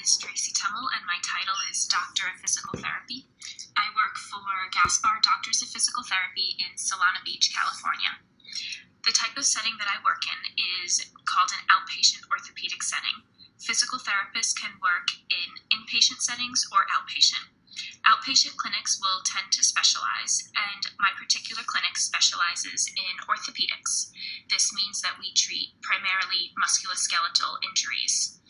is Tracy Tummel, and my title is Doctor of Physical Therapy. I work for Gaspar Doctors of Physical Therapy in Solana Beach, California. The type of setting that I work in is called an outpatient orthopedic setting. Physical therapists can work in inpatient settings or outpatient. Outpatient clinics will tend to specialize, and my particular clinic specializes in orthopedics. This means that we treat primarily musculoskeletal injuries.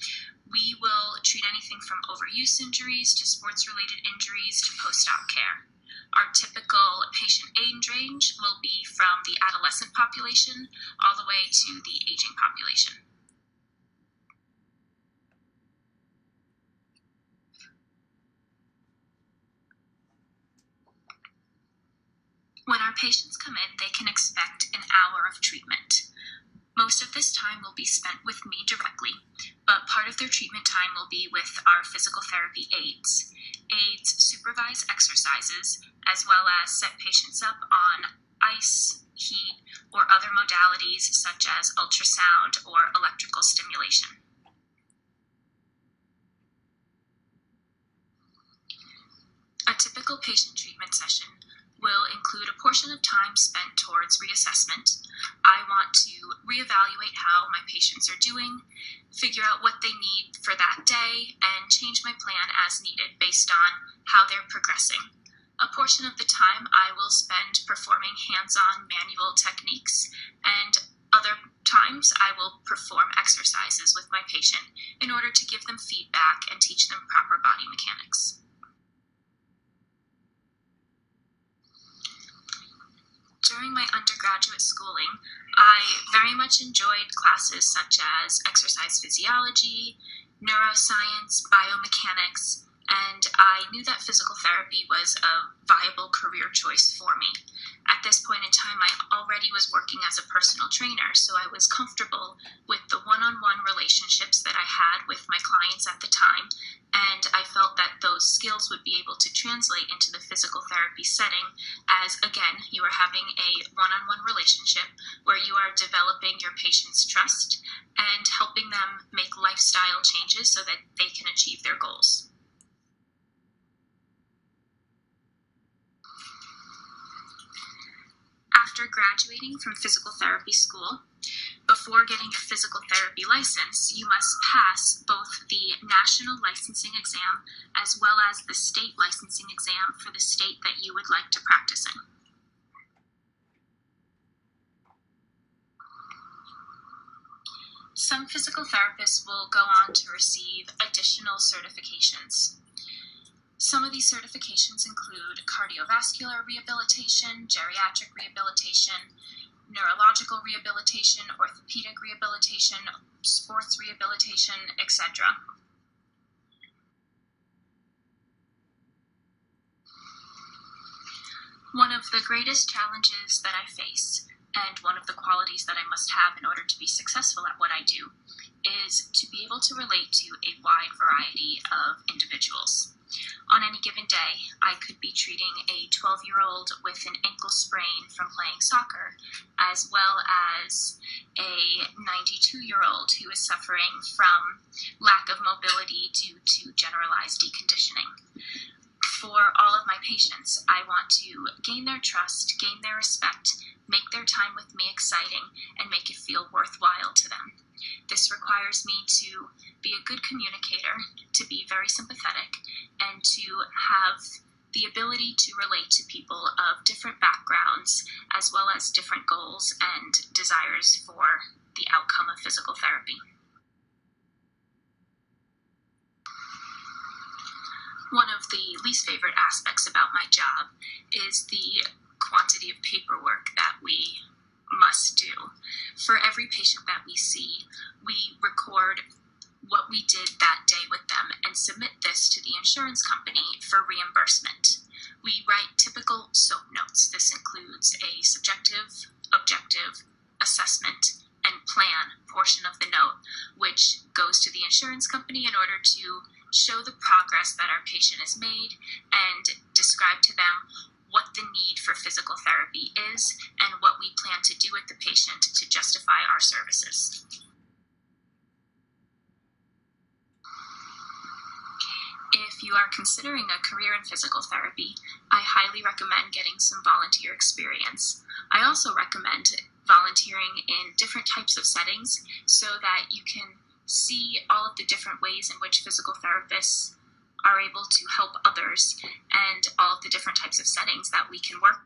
We will treat anything from overuse injuries to sports-related injuries to post-op care. Our typical patient age range will be from the adolescent population all the way to the aging population. When our patients come in, they can expect an hour of treatment. Most of this time will be spent with me directly, but part of their treatment time will be with our physical therapy aides. Aides supervise exercises as well as set patients up on ice, heat, or other modalities such as ultrasound or electrical stimulation. A typical patient treatment session will include a portion of time spent towards reassessment. I want to reevaluate how my patients are doing, figure out what they need for that day, and change my plan as needed based on how they're progressing. A portion of the time I will spend performing hands-on manual techniques, and other times I will perform exercises with my patient in order to give them feedback and teach them proper body mechanics. During my undergraduate schooling, I very much enjoyed classes such as exercise physiology, neuroscience, biomechanics, and I knew that physical therapy was a viable career choice for me. At this point in time, I already was working as a personal trainer, so I was comfortable with the one-on-one relationships that I had with my clients at the time, and I felt that those skills would be able to translate into the physical therapy setting as, again, you are having a one-on-one relationship where you are developing your patient's trust and helping them make lifestyle changes so that they can achieve their goals. After graduating from physical therapy school, before getting a physical therapy license, you must pass both the national licensing exam as well as the state licensing exam for the state that you would like to practice in. Some physical therapists will go on to receive additional certifications. Some of these certifications include cardiovascular rehabilitation, geriatric rehabilitation, neurological rehabilitation, orthopedic rehabilitation, sports rehabilitation, etc. One of the greatest challenges that I face, and one of the qualities that I must have in order to be successful at what I do, is to be able to relate to a wide variety of individuals. On any given day, I could be treating a 12-year-old with an ankle sprain from playing soccer, as well as a 92-year-old who is suffering from lack of mobility due to generalized deconditioning. For all of my patients, I want to gain their trust, gain their respect, make their time with me exciting, and make it feel worthwhile to them. This requires me to be a good communicator, to be very sympathetic, and to have the ability to relate to people of different backgrounds, as well as different goals and desires for the outcome of physical therapy. One of the least favorite aspects about my job is the quantity of paperwork that we must do. For every patient that we see, we record what we did that day with them and submit this to the insurance company for reimbursement. We write typical SOAP notes. This includes a subjective, objective, assessment, and plan portion of the note, which goes to the insurance company in order to show the progress that our patient has made and describe to them what the need for physical therapy is and what we plan to do with the patient to justify our services. you are considering a career in physical therapy, I highly recommend getting some volunteer experience. I also recommend volunteering in different types of settings so that you can see all of the different ways in which physical therapists are able to help others and all of the different types of settings that we can work